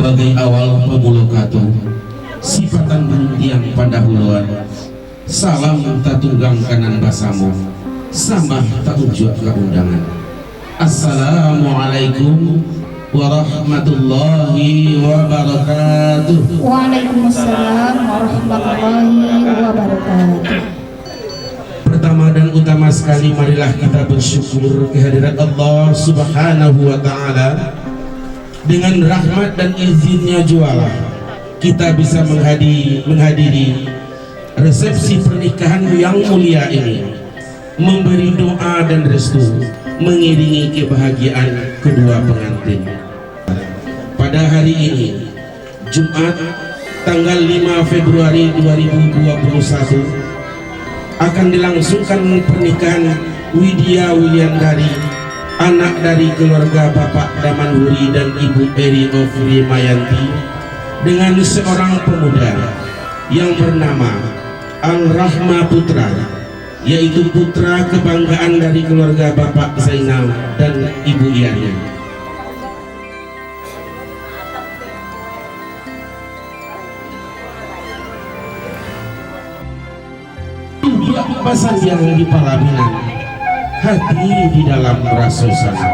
sebagai awal pemulukatu sifatan tiang pandahuluan salam tatunggang kanan basamu sambah taunjuk ke undangan. Assalamualaikum warahmatullahi wabarakatuh. Waalaikumsalam warahmatullahi wabarakatuh. Pertama dan utama sekali marilah kita bersyukur kehadirat Allah Subhanahu wa ta'ala. Dengan rahmat dan izinnya jualah kita bisa menghadiri resepsi pernikahan yang mulia ini, memberi doa dan restu, mengiringi kebahagiaan kedua pengantin. Pada hari ini Jumat tanggal 5 Februari 2021 akan dilangsungkan pernikahan Widya Wuliandari, anak dari keluarga Bapak Damanhuri dan Ibu Eri Ofri Mayanti, dengan seorang pemuda yang bernama Al-Rahma Putra, yaitu putra kebanggaan dari keluarga Bapak Zainal dan Ibu Iyanya. Pasan yang di palaminan, hati di dalam rasa sana.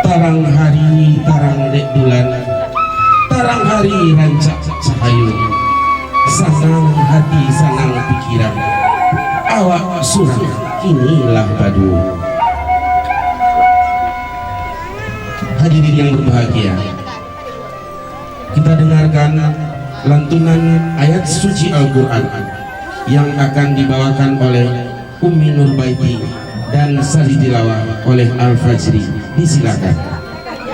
Tarang hari, tarang dek bulan, tarang hari rancak cahayu. Sanang hati, sanang pikiran, awak surang inilah padu. Hadirin yang berbahagia, kita dengarkan lantunan ayat suci Al-Quran yang akan dibawakan oleh Ummi Nurbaiti dan sali tilawah oleh Al-Fajri. Disilakan.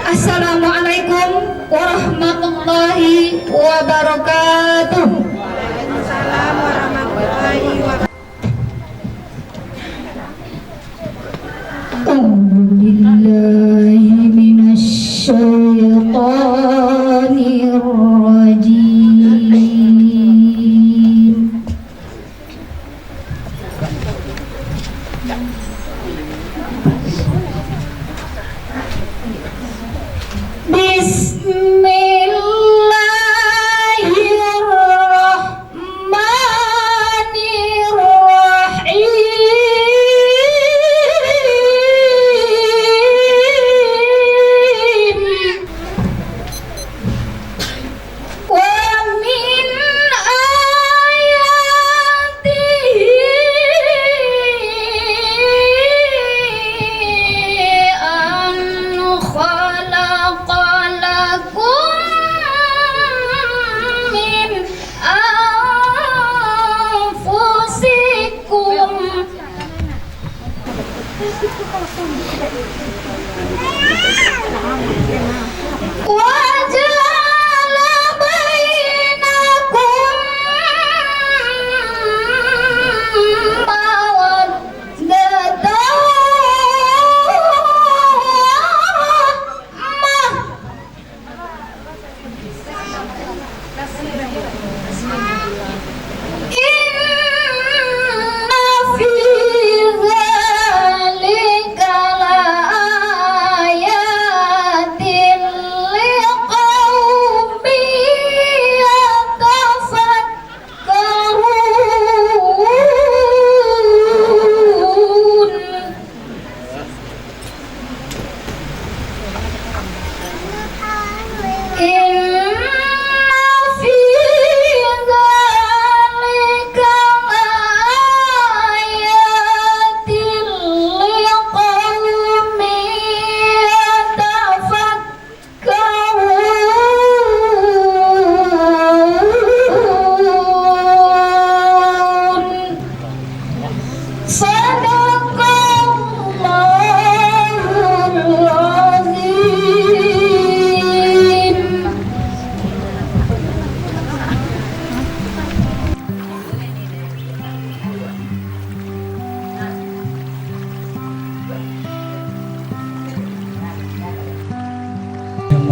Assalamualaikum warahmatullahi wabarakatuh. Waalaikumsalam warahmatullahi wabarakatuh. A'udzubillahi minasyaitonir rajim.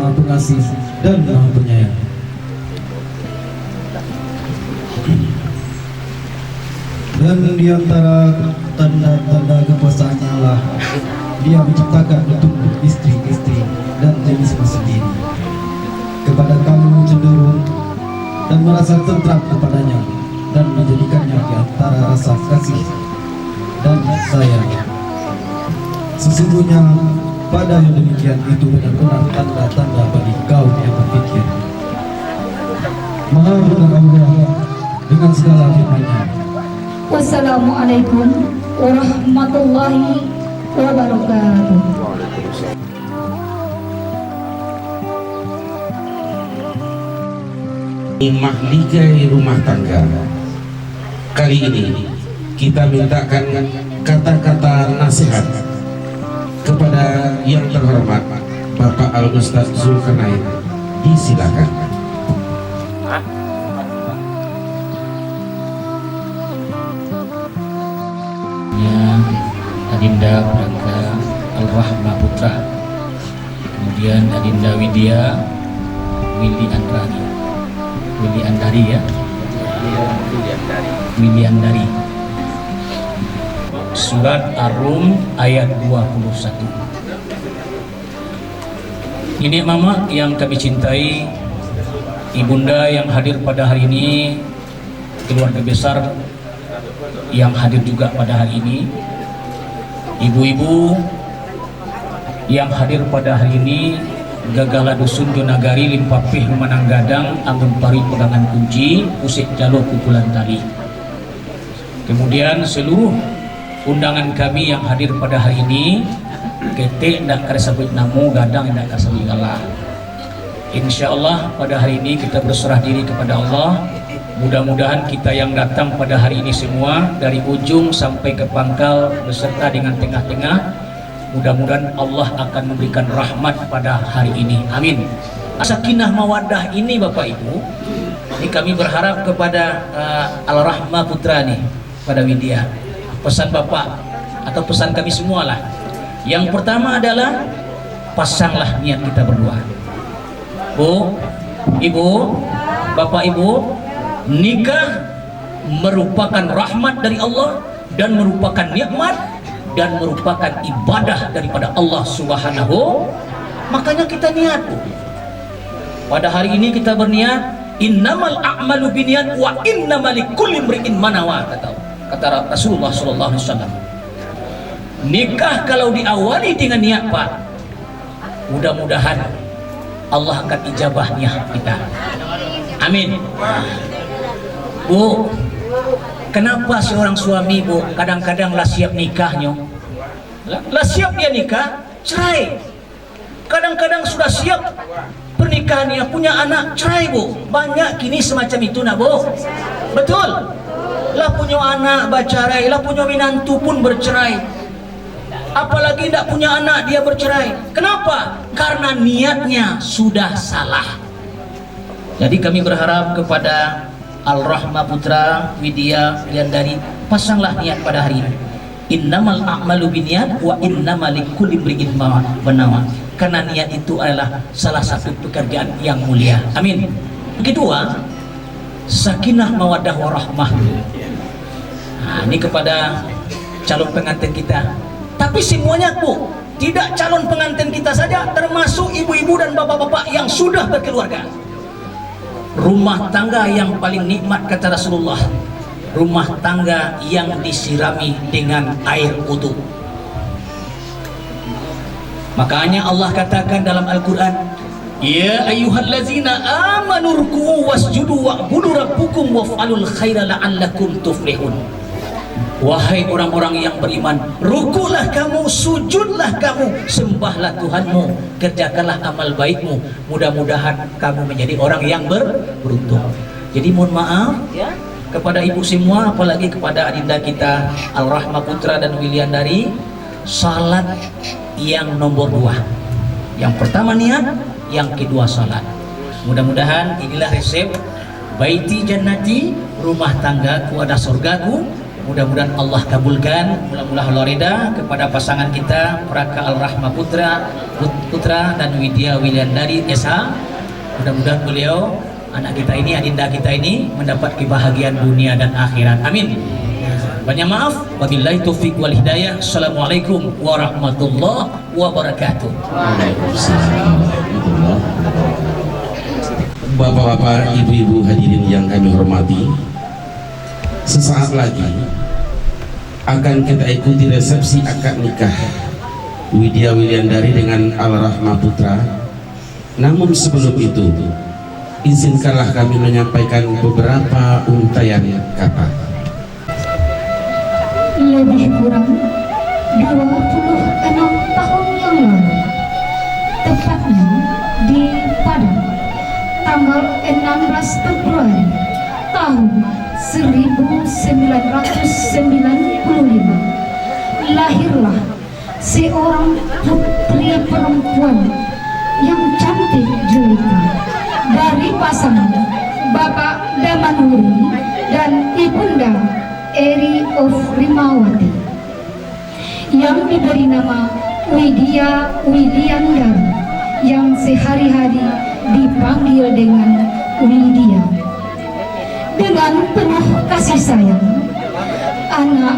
Pengasih dan Maha Penyayang. Dan di antara tanda-tanda kekuasaannya Allah, Dia menciptakan untuk istri-istri dan jenisnya sendiri. rasa tentram kepadanya dan menjadikannya di antara rasa kasih dan sayang. Sesungguhnya pada yang demikian itu benar-benar tanda-tanda bagi kaum yang berpikir. Maha benar Allah dengan segala firman-Nya. Wassalamualaikum warahmatullahi wabarakatuh. Mahligai rumah tangga. Kali ini kita mintakan kata-kata nasihat kepada yang terhormat Bapak Al-Ustaz Zulkarnain. Disilakan. Adinda Praka Al-Rahma Putra, kemudian Adinda Widya Willy Andari ya, Willy Andari. Surat Ar-Rum ayat 21. Ini mama yang kami cintai, ibunda yang hadir pada hari ini, keluarga besar yang hadir juga pada hari ini, ibu-ibu yang hadir pada hari ini, Gagala Dusun Jonagari Limpapih Memanang Gadang Ambon Pari Pegangan Kunci Usik Jalo Kupulan Tali. Kemudian seluruh undangan kami yang hadir pada hari ini, ketik ndak karesabut namu gadang ndak kasabut Allah. Insyaallah pada hari ini kita berserah diri kepada Allah. Mudah-mudahan kita yang datang pada hari ini semua dari ujung sampai ke pangkal beserta dengan tengah-tengah, mudah-mudahan Allah akan memberikan rahmat pada hari ini. Amin. Sakinah mawaddah ini Bapak Ibu, ini kami berharap kepada Al-Rahma Putra nih, pada Widya. Pesan Bapak atau pesan kami semualah. Yang pertama adalah pasanglah niat kita berdua. Bu, Ibu, Bapak Ibu, nikah merupakan rahmat dari Allah dan merupakan nikmat dan merupakan ibadah daripada Allah Subhanahu. Makanya kita niat. Pada hari ini kita berniat, innamal a'malu binniyat wa innamal likulli imri'in ma nawa, kata Rasulullah sallallahu alaihi wasallam. Nikah kalau diawali dengan niat, Pak, mudah-mudahan Allah akan ijabah niat kita. Amin. Bu, kenapa seorang suami, Bu, kadang-kadang lah siap nikahnya, lah siap dia nikah, cerai. Kadang-kadang sudah siap pernikahannya, punya anak, cerai, Bu. Banyak kini semacam itu, nak, Bu. Betul. Lah punya anak bercerai, lah punya minantu pun bercerai. Apalagi tidak punya anak dia bercerai. Kenapa? Karena niatnya sudah salah. Jadi kami berharap kepada Al-Rahma Putra Widya Yandari, pasanglah niat pada hari ini. Innamal a'malu binniyat wa innamal likulli imri'in ma nawa. Karena niat itu adalah salah satu pekerjaan yang mulia. Amin. Kedua, sakinah mawaddah warahmah. Nah, ini kepada calon pengantin kita. Tapi semuanya, Bu, tidak calon pengantin kita saja, termasuk ibu-ibu dan bapak-bapak yang sudah berkeluarga. Rumah tangga yang paling nikmat, kata Rasulullah, rumah tangga yang disirami dengan air wudu. Makanya Allah katakan dalam Al-Quran, ya ayyuhallazina amanu ruk'u wasjudu wa'budu rabbukum waf'alul khaira la'allakum tuflihun. Wahai orang-orang yang beriman, rukulah kamu, sujudlah kamu, sembahlah Tuhanmu, kerjakanlah amal baikmu, mudah-mudahan kamu menjadi orang yang beruntung. Jadi mohon maaf ya kepada ibu semua, apalagi kepada adinda kita Al-Rahma Putra dan Wilyandari, salat yang nomor 2. Yang pertama niat, yang kedua salat. Mudah-mudahan inilah resep baiti jannati, rumah tanggaku ada surgaku. Mudah-mudahan Allah kabulkan. Mula-mula Loreda kepada pasangan kita Praka Al-Rahma Putra dan Widya Wilyandari SH. Mudah-mudahan beliau, anak kita ini, adinda kita ini, mendapat kebahagiaan dunia dan akhirat. Amin. Banyak maaf. Wabillahi taufiq wal hidayah. Assalamualaikum warahmatullahi wabarakatuh. Waalaikumsalam warahmatullahi wabarakatuh. Bapak-bapak, ibu-ibu hadirin yang kami hormati, sesaat lagi akan kita ikuti resepsi akad nikah Widya Wilyandari dengan Al-Rahma Putra. Namun sebelum itu, izinkanlah kami menyampaikan beberapa untayan kata. Lebih kurang 26 tahun yang lalu, tepatnya di Padang, tanggal 16 Februari tahun 1995, lahirlah seorang putri perempuan yang cantik jelita dari pasangan Bapak Damanuri dan Ibunda Eri of Rimawati yang diberi nama Widya Wilyandari, yang sehari-hari dipanggil dengan Widya. Dengan penuh kasih sayang, anak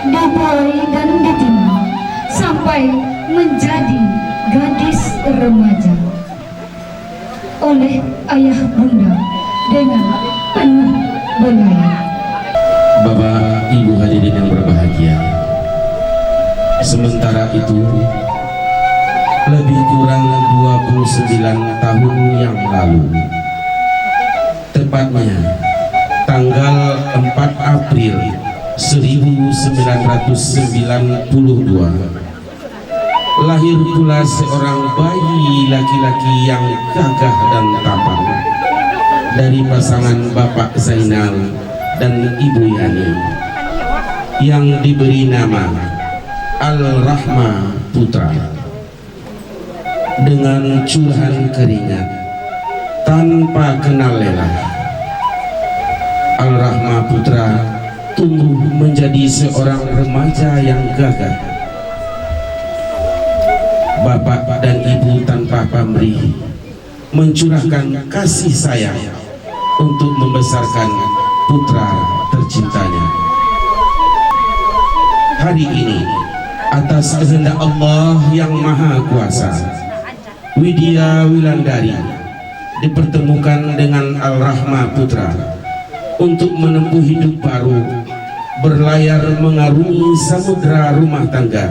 dibuai dan ditimba sampai menjadi gadis remaja oleh ayah bunda dengan penuh belayar. Bapak, ibu hadirin yang berbahagia, sementara itu lebih kurang 29 tahun yang lalu, tepatnya tanggal 4 April 1992, lahir pula seorang bayi laki-laki yang gagah dan tampan dari pasangan Bapak Zainal dan Ibu Yani, yang diberi nama Al-Rahma Putra. Dengan curahan keringat tanpa kenal lelah, Al-Rahma Putra tumbuh menjadi seorang remaja yang gagah. Bapak dan ibu tanpa pamrih mencurahkan kasih sayang untuk membesarkan putra tercintanya. Hari ini, atas kehendak Allah yang Maha Kuasa, Widya Wilyandari dipertemukan dengan Al-Rahma Putra untuk menempuh hidup baru, berlayar mengarungi samudera rumah tangga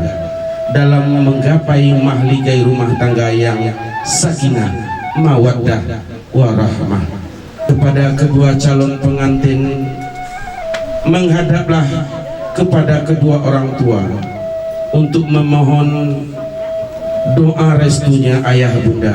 dalam menggapai mahligai rumah tangga yang sakinah, mawaddah, warahmah. Kepada kedua calon pengantin, menghadaplah kepada kedua orang tua untuk memohon doa restunya ayah bunda.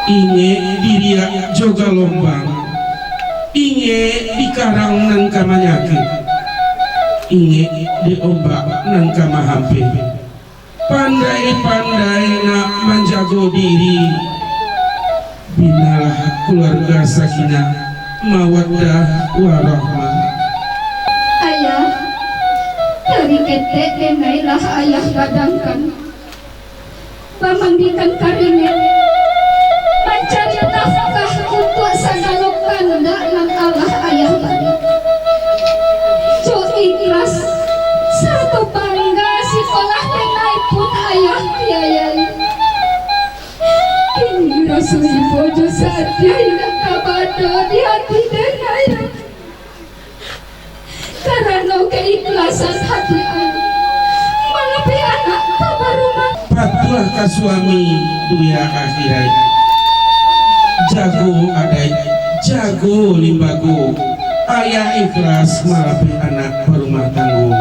Inge diriak joga lombang, inge dikarang nang kamanyake, inge diombak nang kamahampe. Pandai-pandai nak menjago diri, binalah keluarga sakinah, mawaddah, warahmah. Ayah, dari ketek denailah ayah gadangkan, pamandikan karimet, mencari nafkah untuk sagala Kini rasui bojo saja tidak kabado di hati denaya. Karena keikhlasan hati anak melebihi anak kabar rumah. Patuah ka suami duya akhirat. Jago adai, jago limbago. Ayah ikhlas malapih anak berumah tanggung.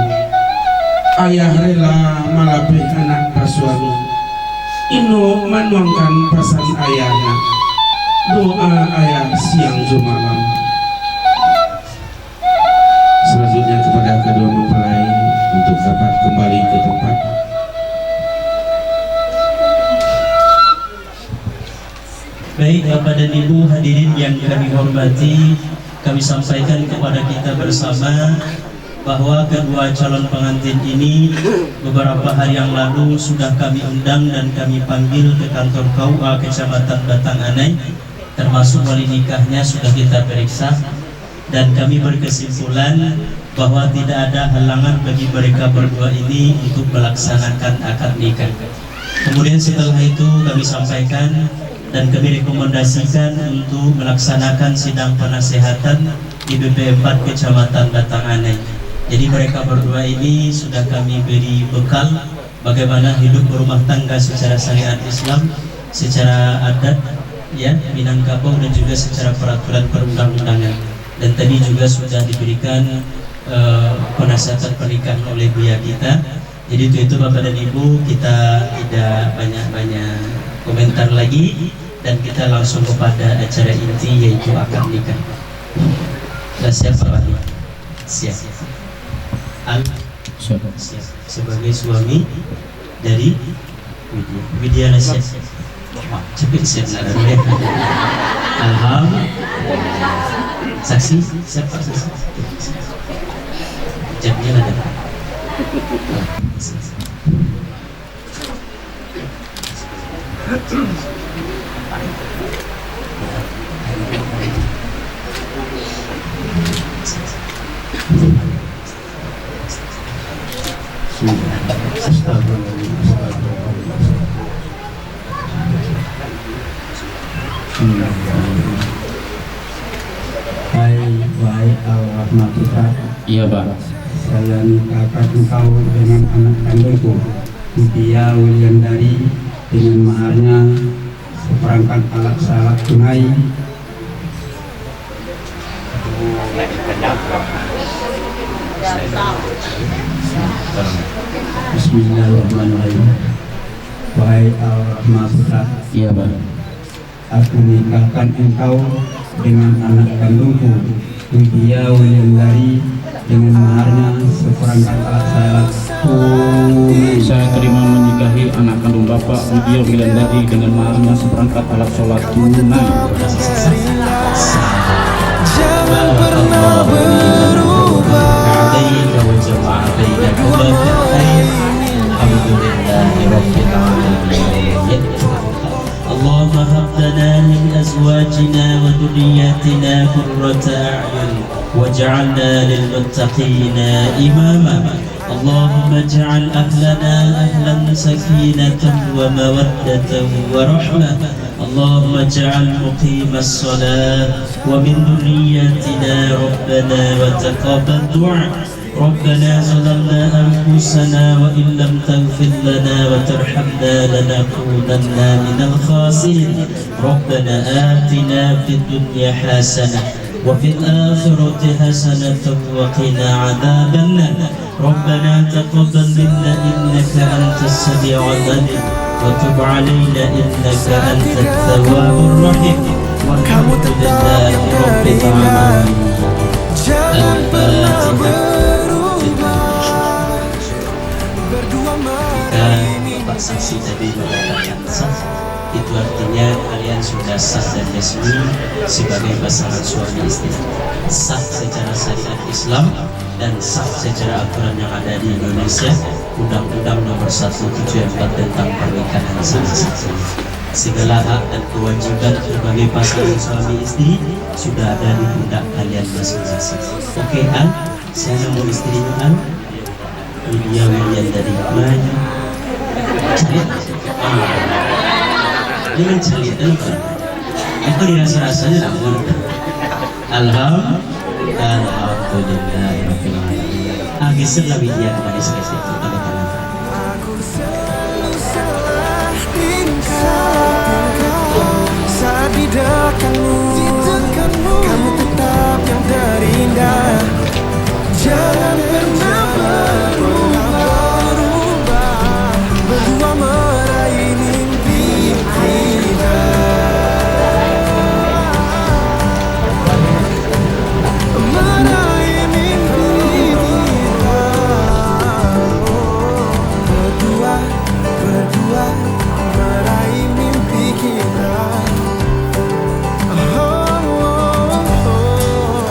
Ayah rela malapih anak pasuami. Ino menuangkan pesan ayahnya. Doa ayah siang jumalam. Selanjutnya kepada kedua mempelai untuk dapat kembali ke tempat. Baik Bapak dan Ibu hadirin yang kami hormati, kami sampaikan kepada kita bersama bahwa kedua calon pengantin ini beberapa hari yang lalu sudah kami undang dan kami panggil ke kantor KUA Kecamatan Batang Anai, termasuk wali nikahnya sudah kita periksa, dan kami berkesimpulan bahwa tidak ada halangan bagi mereka berdua ini untuk melaksanakan akad nikah. Kemudian setelah itu kami sampaikan dan kami rekomendasikan untuk melaksanakan sidang penasehatan di BP 4 Kecamatan Batang Anai. Jadi mereka berdua ini sudah kami beri bekal bagaimana hidup berumah tangga secara syariat Islam, secara adat ya Minangkabau, dan juga secara peraturan perundang-undangan. Dan tadi juga sudah diberikan penasehatan pernikahan oleh buya kita. Jadi itu Bapak dan Ibu, kita tidak banyak-banyak komentar lagi dan kita langsung kepada acara inti, yaitu akad nikah. Siap Pak Wali? Siap. Siap. Sebagai suami dari Widya Nasya. Cepet siap. Saksi siapa? Jamnya ada. Wahai Al-Rahmatullah, Iya Pak. saya nikahkan engkau dengan anak kandungku, Mutia Wuliandari, dengan maharnya seperangkat alat salat tunai. Bismillahirrahmanirrahim. Wahai Al-Rahmatullah, Iya Pak. aku nikahkan engkau dengan anak kandungku, Mutia Wuliandari, dengan maharnya seperangkat alat salat tunai. Saya terima menikahi anak kandung Bapak Widya Wulandari dengan maharnya seperangkat alat sholat tunai. Jangan pernah berubah. اللهم هب لنا من أزواجنا وذرياتنا قرة أعين واجعلنا للمتقين إماما. اللهم اجعل أهلنا أهلا سكينة ومودة ورحمة. اللهم اجعل مقيم الصلاة ومن ذرياتنا ربنا وتقبل دعاء. ربنا ظلمنا أنفسنا وإن لم تغفر لنا وترحمنا لنكونن من الخاسرين. ربنا آتنا في الدنيا حسنة وفي الآخرة حسنة وقنا عذاب النار. ربنا تقبل منا إنك أنت السميع العليم وتب علينا إنك أنت التواب الرحيم والحمد لله رب العالمين. Jangan pernah Pak saksi tadi mengatakan sah, itu artinya kalian sudah sah dan resmi sebagai pasangan suami istri, sah secara syariat Islam dan sah secara aturan yang ada di Indonesia, Undang-Undang Nomor 174 tentang pernikahan sah-sah. Segala hak dan kewajiban sebagai pasangan suami istri sudah ada di pundak kalian masing-masing. Oke Al, saya mau istrinya Al, Widya Wuliandari maju. Jangan celit apa? Aku dirasa-rasanya namun. Alhamdulillah. Agis lebih dia kepada selesai itu pada tangan. Aku selalu salah tingkah saat di dekatmu, kamu tetap yang terindah. Jangan pernah berubah, berdua meraih mimpi kita. Meraih mimpi kita. Berdua meraih mimpi kita.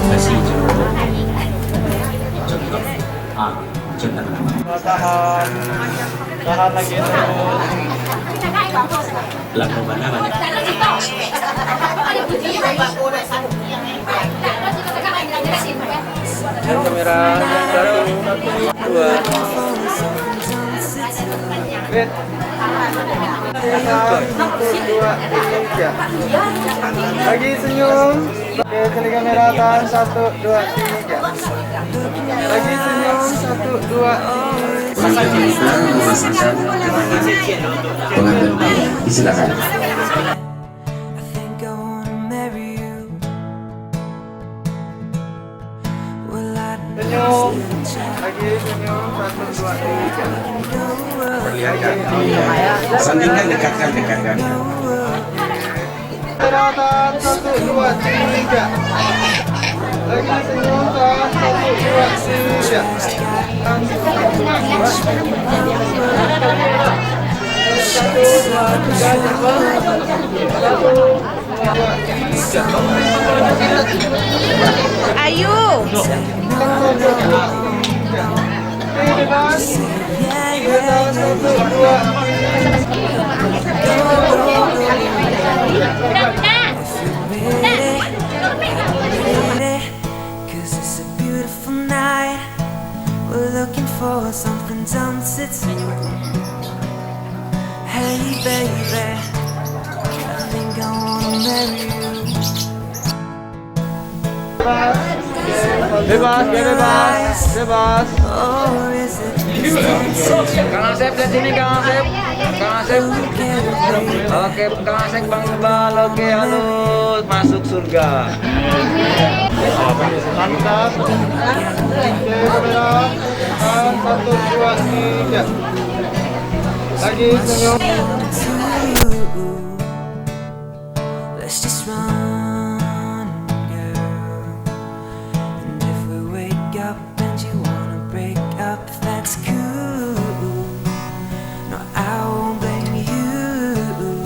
Masih contoh. Contoh. Tahan lagi terus. Lagu mana banyak? Kamera 1, 2. Red. 1, 2, 3. Lagi senyum. Oke, kali kamera tahan 1, 2, 3. Lagi senyum 1, 2, 3. Pengantin kita memasangkan pengantin pria. Silakan. I think I wanna marry you. Well, I Senyum. Lagi senyum 1, 2, 3. Perlihatkan. Sandingkan, dekatkan. Kamera tahan 1, 2, 3. Lagi senyum tahan 1, 2, 3. Ayu. Cause it's a beautiful night. We're looking for something dumb to do. Hey baby, I think I wanna marry you. Bebas. Or is it distance? Kang Asep di sini, Kang Asep. Oke, Kang Asep Bang Iqbal. Oke, halo, masuk surga. Mantap. Oke, kamera. 1, 2, 3. Lagi senyum. Let's just run, girl. And if we wake up and you wanna break up, that's cool. No, I won't blame you.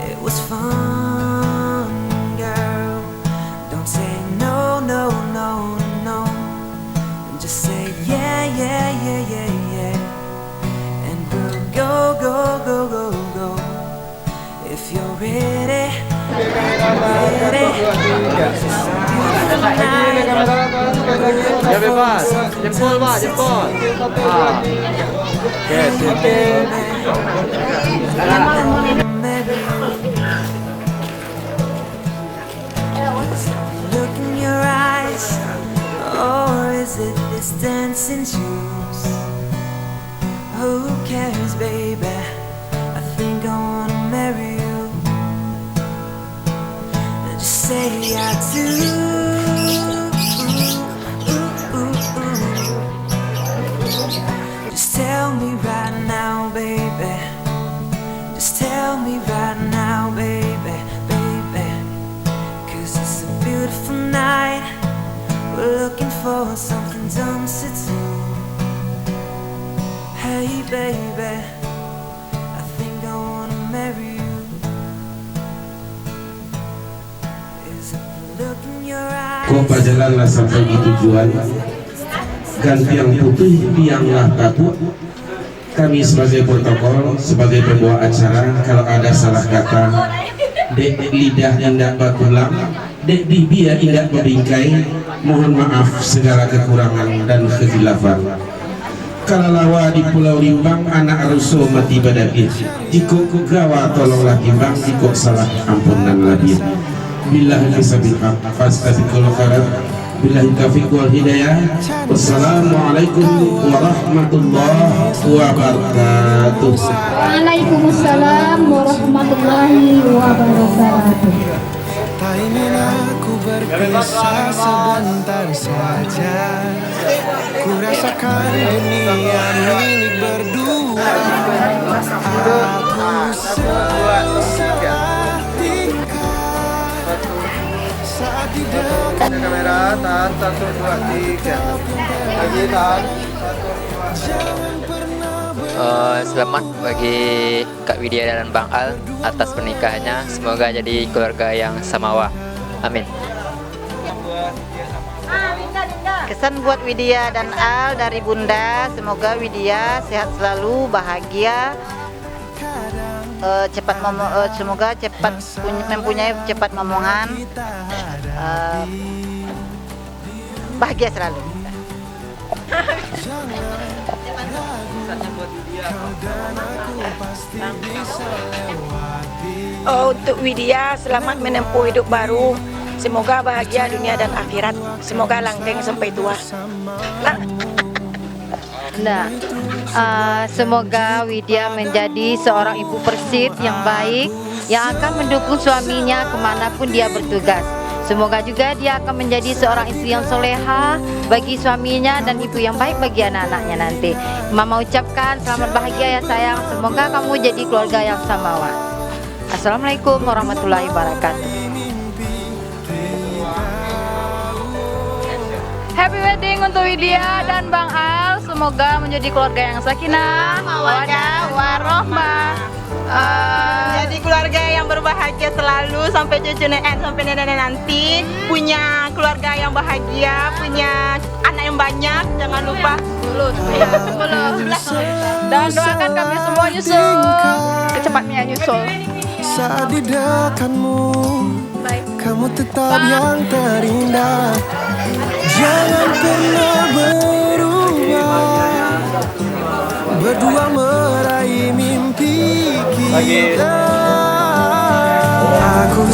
It was fun, girl. Don't say no, no, no, no. And just say yeah, yeah, yeah, yeah, yeah. And we'll go, go, go, go, go. If you're ready, Ya bebas. Jempol, Pak, jempol. Oke, sip. look in your eyes, or is it this dancing shoes? Who cares, baby? I think I wanna marry you. Just say I do. Just tell me right now, baby. Just tell me right now, baby, baby. 'Cause it's a beautiful night. We're looking for something dumb to do. Hey, baby, I think I wanna marry you. Is it the look in your eyes? Kau berjalanlah sampai di tujuan. Ganti yang putih, bianglah tabu. Kami sebagai protokol, sebagai pembawa acara, kalau ada salah kata, dek lidah indak bakulang, dek bibir indak membingkai, mohon maaf segala kekurangan dan kekhilafan. kalalawa di Pulau Limbang anak rusuh mati badabir. Jika gawa tolonglah timbang, jika salah ampunan labir. Billahi kasabil haq fastabiqul khairat. Billahi taufiq wal hidayah. Wassalamualaikum warahmatullahi wabarakatuh. Waalaikumsalam warahmatullahi wabarakatuh. Tak ingin aku berpisah sebentar saja. Ku rasakan dunia milik berdua. Aku salah tingkah saat di dekat. Kamera tahan 1 2 3. Lagi tahan 1 2. Selamat bagi Kak Widya dan Bang Al atas pernikahannya. Semoga jadi keluarga yang samawa. Amin. Kesan buat Widya dan Al dari Bunda, semoga Widya sehat selalu, bahagia, semoga cepat mempunyai cepat momongan, bahagia selalu. Untuk Widya, selamat menempuh hidup baru. Semoga bahagia dunia dan akhirat. Semoga langgeng sampai tua. Semoga Widya menjadi seorang ibu persit yang baik, yang akan mendukung suaminya kemanapun dia bertugas. Semoga juga dia akan menjadi seorang istri yang soleha bagi suaminya dan ibu yang baik bagi anak-anaknya nanti. Mama ucapkan selamat bahagia ya sayang. Semoga kamu jadi keluarga yang samawa. Assalamualaikum warahmatullahi wabarakatuh. Happy wedding untuk Widya dan Bang Al. Semoga menjadi keluarga yang sakinah, mawaddah, warahmah. Jadi keluarga yang berbahagia selalu sampai cucu sampai nenek nanti. Punya keluarga yang bahagia, punya anak yang banyak. Jangan lupa lulus. Dan doakan kami semua nyusul, secepatnya nyusul. Saat di dekatmu, kamu tetap yang terindah. Jangan pernah berubah, berdua meraih mimpi kita. Aku